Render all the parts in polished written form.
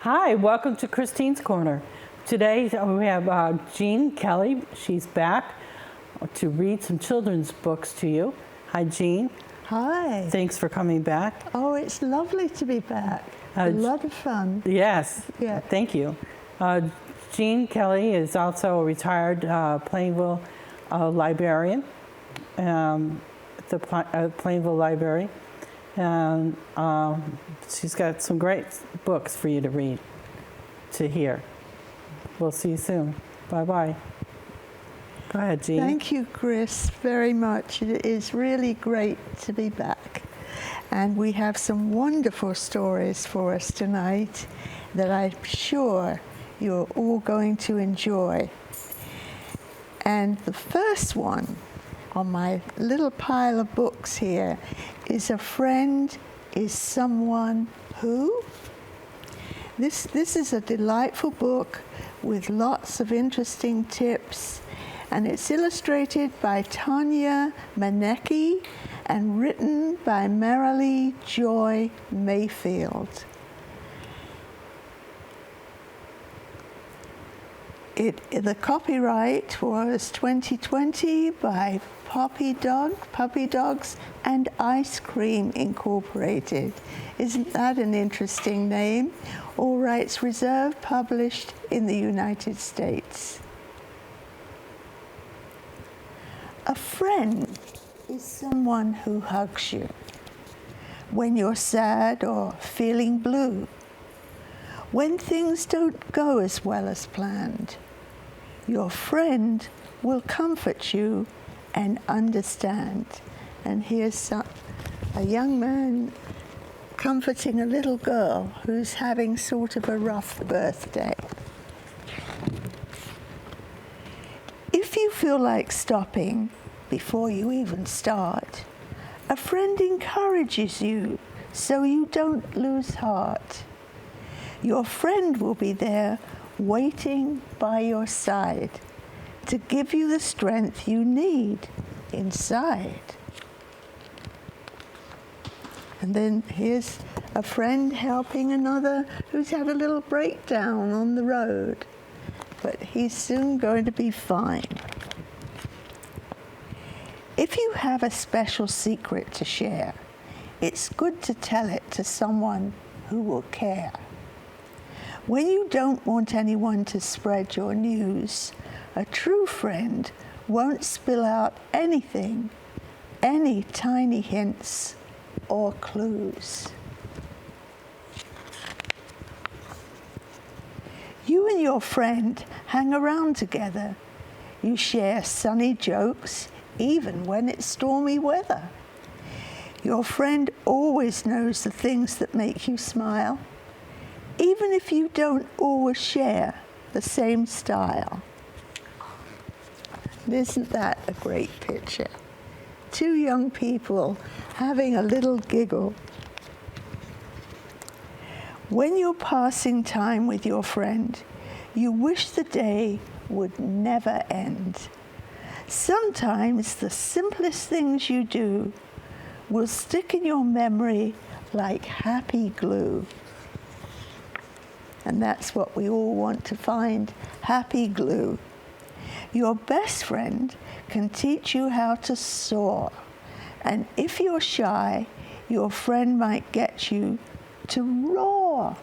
Hi, welcome to Christine's Corner. Today we have Jean Kelly. She's back to read some children's books to you. Hi, Jean. Hi. Thanks for coming back. Oh, it's lovely to be back. A lot of fun. Yes. Yeah. Thank you. Jean Kelly is also a retired Plainville librarian, the Plainville Library. And she's got some great books for you to read, to hear. We'll see you soon. Bye-bye. Go ahead, Jean. Thank you, Chris, very much. It is really great to be back. And we have some wonderful stories for us tonight that I'm sure you're all going to enjoy. And the first one on my little pile of books here is A Friend is Someone Who? This is a delightful book with lots of interesting tips, and it's illustrated by Tanya Manecki and written by Marilee Joy Mayfield. The copyright was 2020 by Puppy Dogs and Ice Cream Incorporated. Isn't that an interesting name? All rights reserved, published in the United States. A friend is someone who hugs you when you're sad or feeling blue, when things don't go as well as planned. Your friend will comfort you and understand. And here's a young man comforting a little girl who's having sort of a rough birthday. If you feel like stopping before you even start, a friend encourages you so you don't lose heart. Your friend will be there waiting by your side to give you the strength you need inside. And then here's a friend helping another who's had a little breakdown on the road, but he's soon going to be fine. If you have a special secret to share, it's good to tell it to someone who will care. When you don't want anyone to spread your news, a true friend won't spill out anything, any tiny hints or clues. You and your friend hang around together. You share sunny jokes, even when it's stormy weather. Your friend always knows the things that make you smile, even if you don't always share the same style. Isn't that a great picture? Two young people having a little giggle. When you're passing time with your friend, you wish the day would never end. Sometimes the simplest things you do will stick in your memory like happy glue. And that's what we all want to find, happy glue. Your best friend can teach you how to soar. And if you're shy, your friend might get you to roar.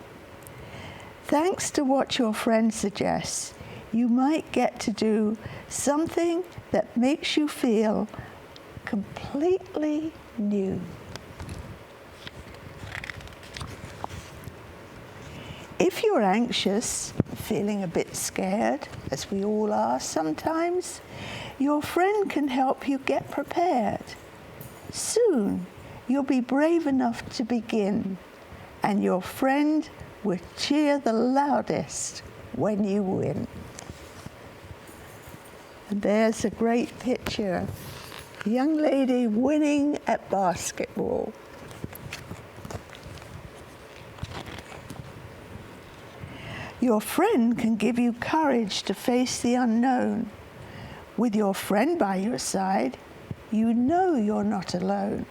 Thanks to what your friend suggests, you might get to do something that makes you feel completely new. If you're anxious, feeling a bit scared, as we all are sometimes, your friend can help you get prepared. Soon, you'll be brave enough to begin, and your friend will cheer the loudest when you win. And there's a great picture. A young lady winning at basketball. Your friend can give you courage to face the unknown. With your friend by your side, you know you're not alone.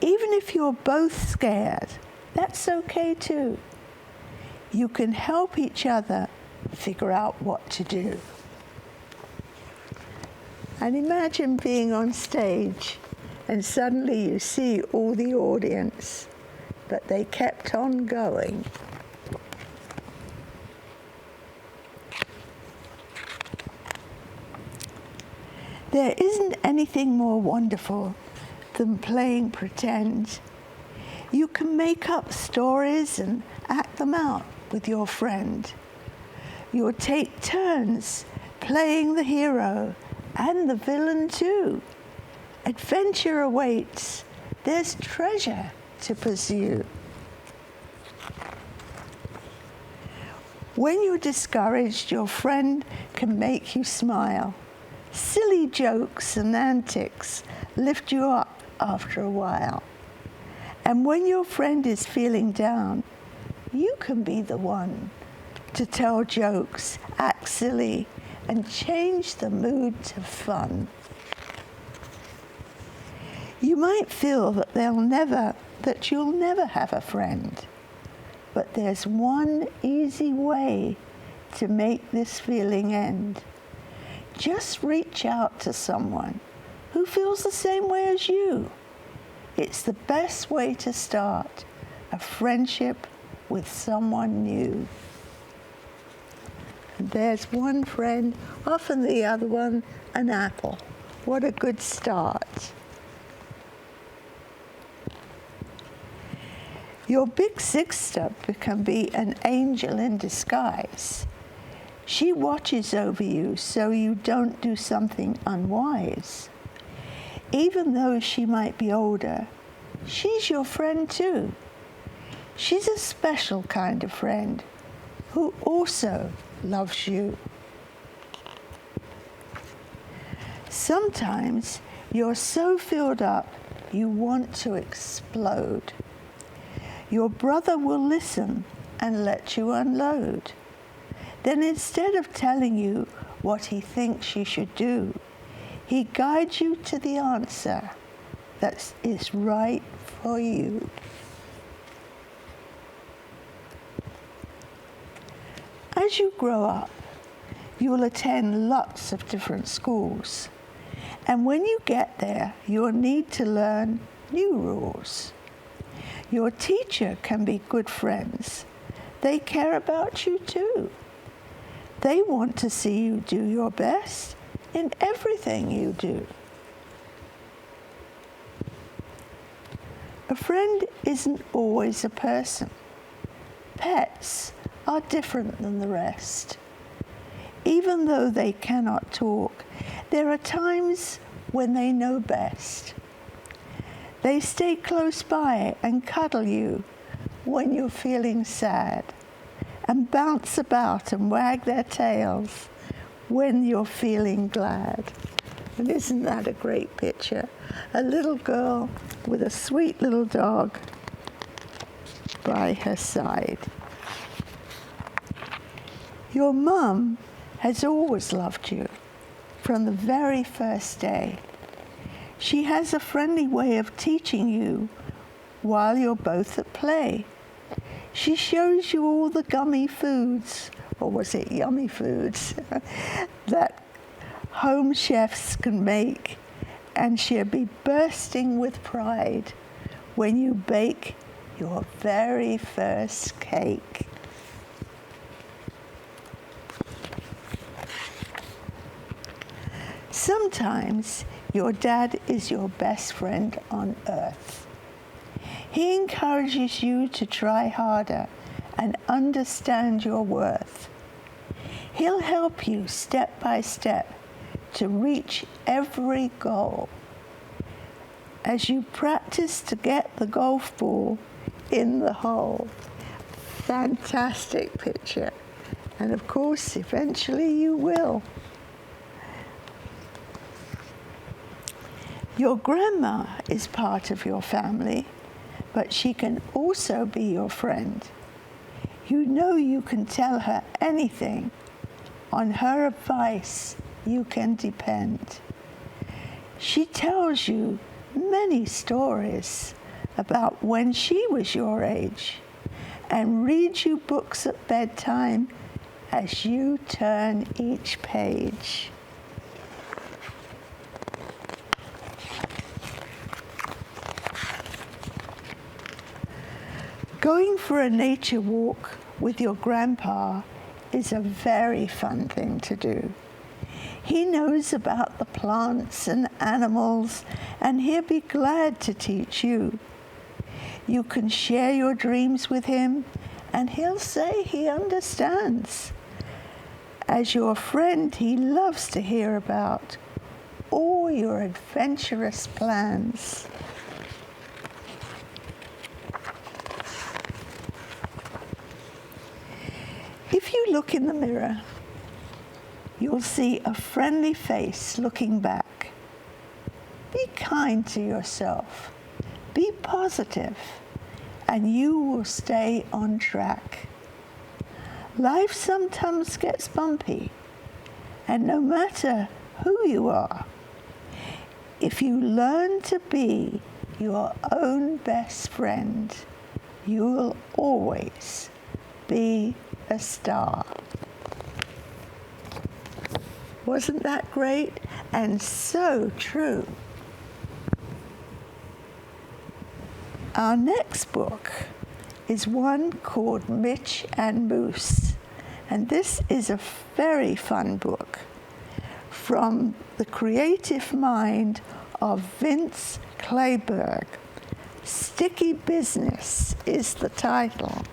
Even if you're both scared, that's okay too. you can help each other figure out what to do. And imagine being on stage and suddenly you see all the audience, but they kept on going. There isn't anything more wonderful than playing pretend. You can make up stories and act them out with your friend. You'll take turns playing the hero and the villain too. Adventure awaits. There's treasure to pursue. When you're discouraged, your friend can make you smile. Silly jokes and antics lift you up after a while. And when your friend is feeling down, you can be the one to tell jokes, act silly, and change the mood to fun. You might feel that you'll never have a friend, but there's one easy way to make this feeling end. Just reach out to someone who feels the same way as you. It's the best way to start a friendship with someone new. And there's one friend, often the other one, an apple. What a good start. Your big sister can be an angel in disguise. She watches over you so you don't do something unwise. Even though she might be older, she's your friend too. She's a special kind of friend who also loves you. Sometimes you're so filled up you want to explode. Your brother will listen and let you unload. Then instead of telling you what he thinks you should do, he guides you to the answer that is right for you. As you grow up, you will attend lots of different schools. And when you get there, you'll need to learn new rules. Your teacher can be good friends. They care about you too. They want to see you do your best in everything you do. A friend isn't always a person. Pets are different than the rest. Even though they cannot talk, there are times when they know best. They stay close by and cuddle you when you're feeling sad, and bounce about and wag their tails when you're feeling glad. And isn't that a great picture? A little girl with a sweet little dog by her side. Your mum has always loved you from the very first day. She has a friendly way of teaching you while you're both at play. She shows you all the gummy foods, or was it yummy foods, that home chefs can make, and she'll be bursting with pride when you bake your very first cake. Sometimes your dad is your best friend on earth. He encourages you to try harder and understand your worth. He'll help you step by step to reach every goal. As you practice to get the golf ball in the hole. Fantastic picture. And of course, eventually you will. Your grandma is part of your family, but she can also be your friend. You know you can tell her anything. On her advice, you can depend. She tells you many stories about when she was your age and read you books at bedtime as you turn each page. Going for a nature walk with your grandpa is a very fun thing to do. He knows about the plants and animals, and he'll be glad to teach you. You can share your dreams with him, and he'll say he understands. As your friend, he loves to hear about all your adventurous plans. If you look in the mirror, you'll see a friendly face looking back. Be kind to yourself. Be positive, and you will stay on track. Life sometimes gets bumpy, and no matter who you are, if you learn to be your own best friend, you will always be a star. Wasn't that great? And so true. Our next book is one called Mitch and Moose. And this is a very fun book from the creative mind of Vince Clayburgh. Sticky Business is the title.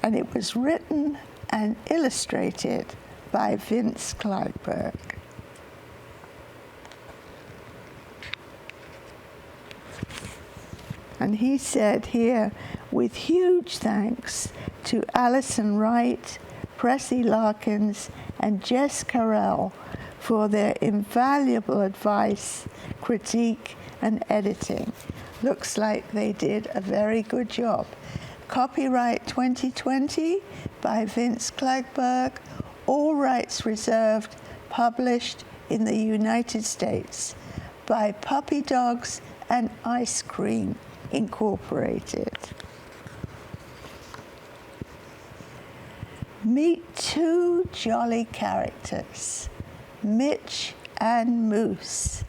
And it was written and illustrated by Vince Clayburgh. And he said here, with huge thanks to Alison Wright, Pressy Larkins, and Jess Carell for their invaluable advice, critique, and editing. Looks like they did a very good job. Copyright 2020 by Vince Clayburgh, all rights reserved, published in the United States by Puppy Dogs and Ice Cream Incorporated. Meet two jolly characters, Mitch and Moose.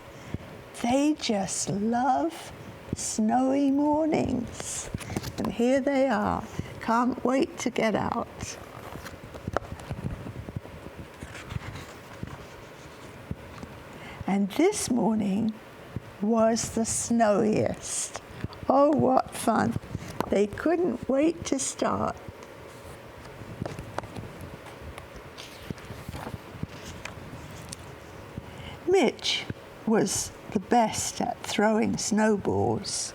They just love snowy mornings. And here they are. Can't wait to get out. And this morning was the snowiest. Oh, what fun. They couldn't wait to start. Mitch was the best at throwing snowballs.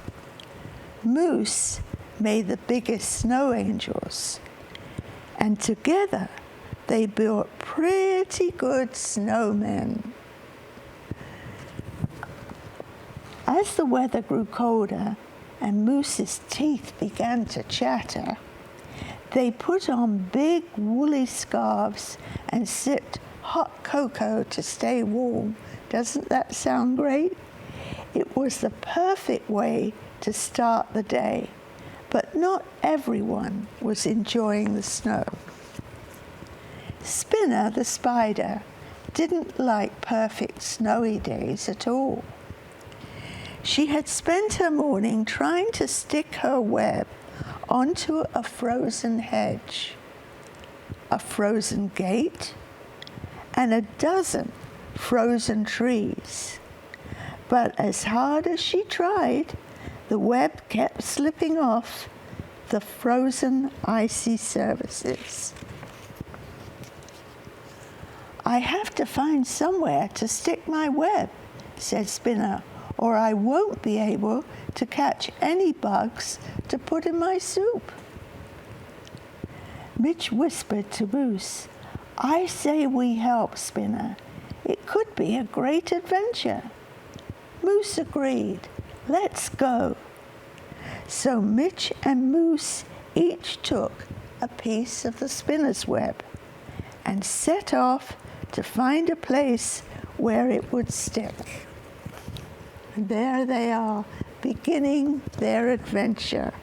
Moose made the biggest snow angels, and together they built pretty good snowmen. As the weather grew colder and Moose's teeth began to chatter, they put on big woolly scarves and sipped hot cocoa to stay warm. Doesn't that sound great? It was the perfect way to start the day, but not everyone was enjoying the snow. Spinner the spider didn't like perfect snowy days at all. She had spent her morning trying to stick her web onto a frozen hedge, a frozen gate, and a dozen frozen trees. But as hard as she tried, the web kept slipping off the frozen icy surfaces. I have to find somewhere to stick my web, said Spinner, or I won't be able to catch any bugs to put in my soup. Mitch whispered to Moose, I say we help, Spinner. It could be a great adventure. Moose agreed. Let's go. So Mitch and Moose each took a piece of the spinner's web and set off to find a place where it would stick. And there they are, beginning their adventure.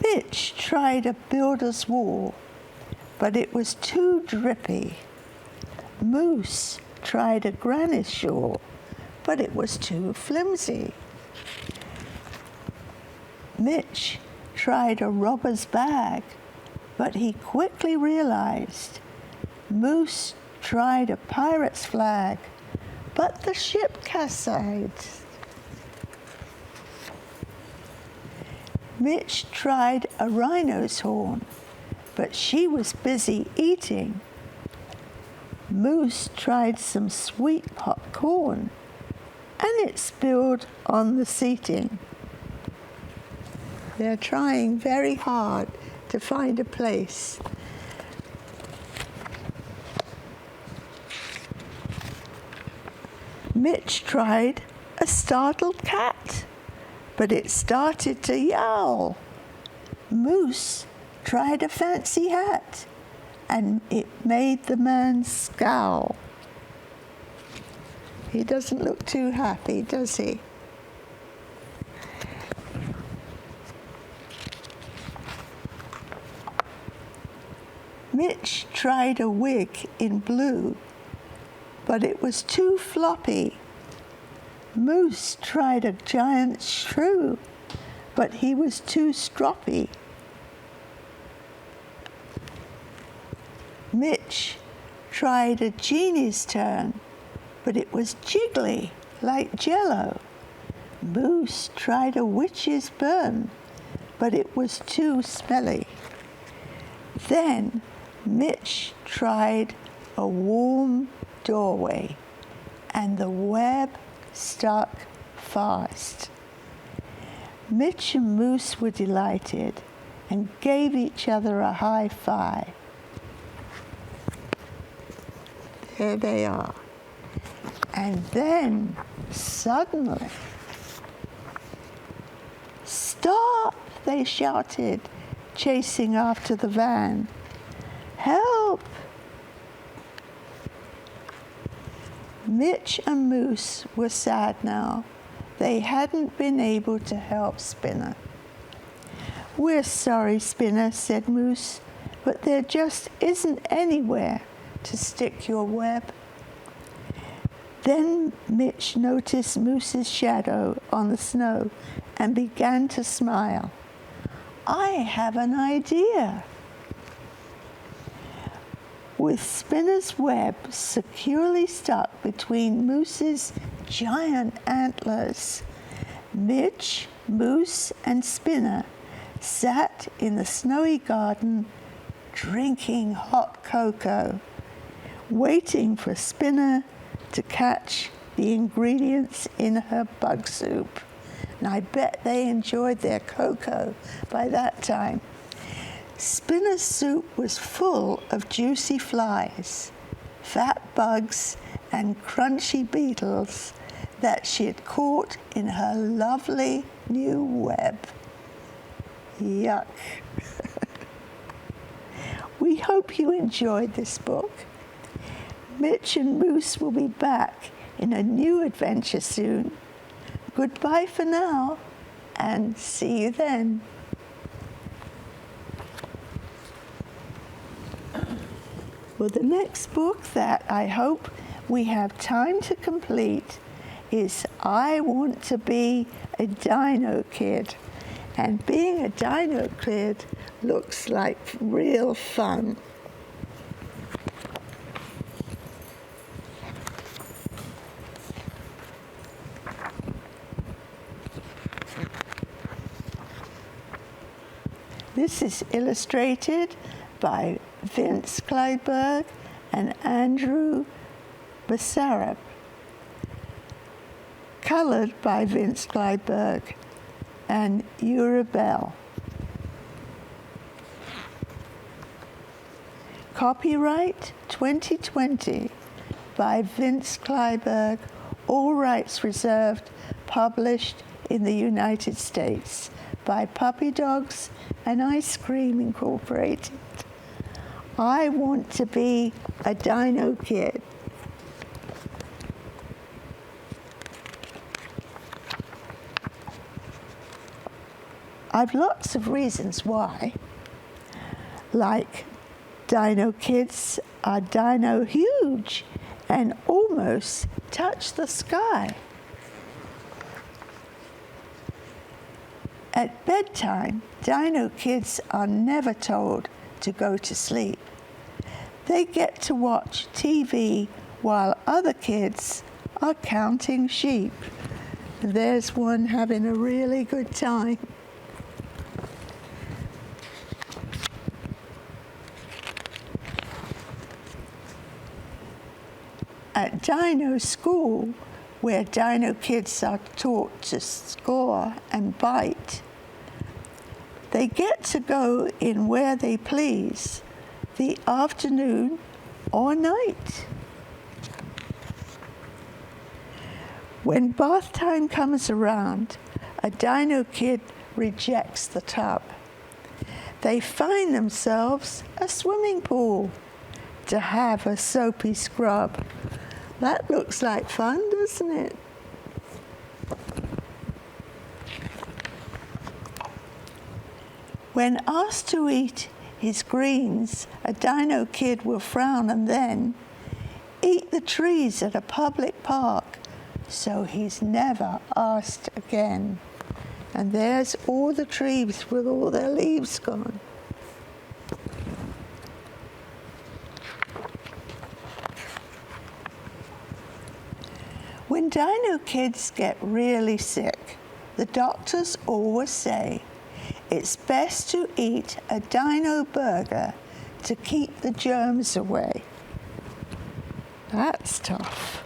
Mitch tried a builder's wall, but it was too drippy. Moose tried a granite shore, but it was too flimsy. Mitch tried a robber's bag, but he quickly realized Moose tried a pirate's flag, but the ship capsized. Mitch tried a rhino's horn, but she was busy eating. Moose tried some sweet popcorn, and it spilled on the seating. They're trying very hard to find a place. Mitch tried a startled cat, but it started to yowl. Moose tried a fancy hat, and it made the man scowl. He doesn't look too happy, does he? Mitch tried a wig in blue, but it was too floppy. Moose tried a giant shrew, but he was too stroppy. Mitch tried a genie's turn, but it was jiggly like jello. Moose tried a witch's burn, but it was too smelly. Then Mitch tried a warm doorway, and the web stuck fast. Mitch and Moose were delighted and gave each other a high five. There they are. And then suddenly, "Stop!" they shouted, chasing after the van. "Help!" Mitch and Moose were sad now. They hadn't been able to help Spinner. "We're sorry, Spinner," said Moose, "but there just isn't anywhere to stick your web." Then Mitch noticed Moose's shadow on the snow and began to smile. "I have an idea." With Spinner's web securely stuck between Moose's giant antlers, Mitch, Moose, and Spinner sat in the snowy garden drinking hot cocoa, waiting for Spinner to catch the ingredients in her bug soup. And I bet they enjoyed their cocoa by that time. Spinner's soup was full of juicy flies, fat bugs, and crunchy beetles that she had caught in her lovely new web. Yuck. We hope you enjoyed this book. Mitch and Moose will be back in a new adventure soon. Goodbye for now, and see you then. Well, the next book that I hope we have time to complete is I Want to Be a Dino Kid. And being a dino kid looks like real fun. This is illustrated by Vince Clyburn and Andrew Basarab. Colored by Vince Clyburn and Ura Bell. Copyright 2020 by Vince Clyburn, all rights reserved, published in the United States by Puppy Dogs and Ice Cream Incorporated. I Want to Be a Dino Kid. I've lots of reasons why, like dino kids are dino huge and almost touch the sky. At bedtime, dino kids are never told to go to sleep. They get to watch TV while other kids are counting sheep. There's one having a really good time. At Dino School, where dino kids are taught to score and bite, they get to go in where they please, the afternoon or night. When bath time comes around, a dino kid rejects the tub. They find themselves a swimming pool to have a soapy scrub. That looks like fun, doesn't it? When asked to eat his greens, a dino kid will frown and then eat the trees at a public park, so he's never asked again. And there's all the trees with all their leaves gone. When dino kids get really sick, the doctors always say it's best to eat a dino burger to keep the germs away. That's tough.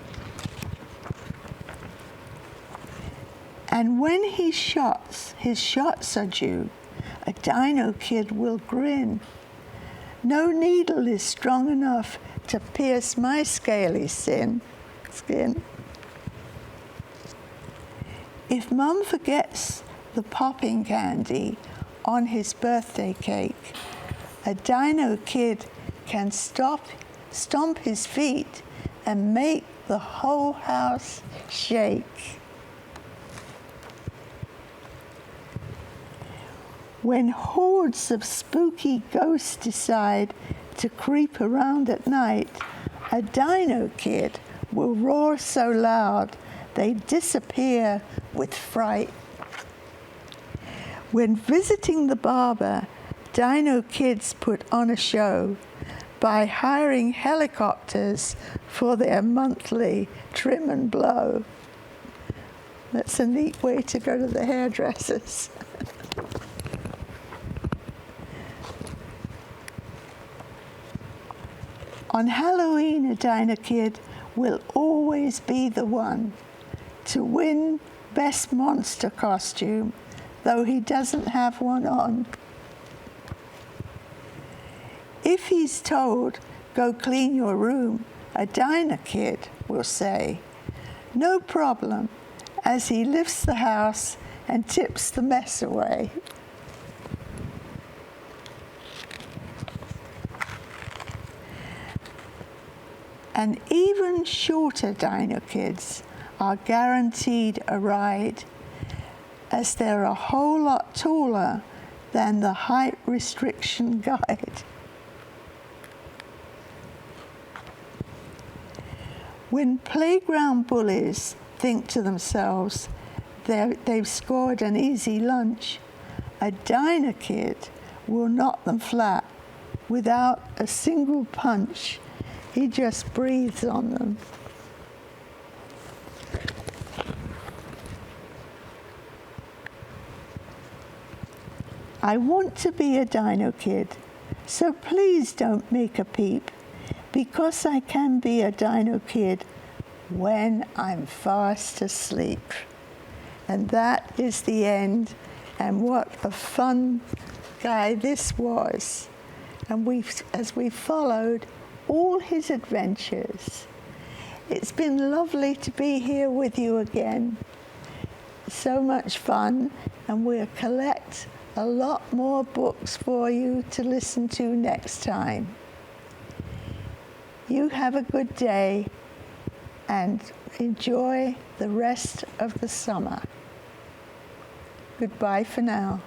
And when his shots are due, a dino kid will grin. No needle is strong enough to pierce my scaly skin. If Mum forgets the popping candy on his birthday cake, a dino kid can stomp his feet and make the whole house shake. When hordes of spooky ghosts decide to creep around at night, a dino kid will roar so loud they disappear with fright. When visiting the barber, dino kids put on a show by hiring helicopters for their monthly trim and blow. That's a neat way to go to the hairdressers. On Halloween, a dino kid will always be the one to win Best Monster Costume, though he doesn't have one on. If he's told, go clean your room, a dino kid will say, no problem, as he lifts the house and tips the mess away. And even shorter dino kids are guaranteed a ride, as they're a whole lot taller than the height restriction guide. When playground bullies think to themselves they've scored an easy lunch, a dino kid will knock them flat without a single punch. He just breathes on them. I want to be a dino kid, so please don't make a peep, because I can be a dino kid when I'm fast asleep. And that is the end, and what a fun guy this was. And as we followed all his adventures. It's been lovely to be here with you again. So much fun, and we'll collect a lot more books for you to listen to next time. You have a good day and enjoy the rest of the summer. Goodbye for now.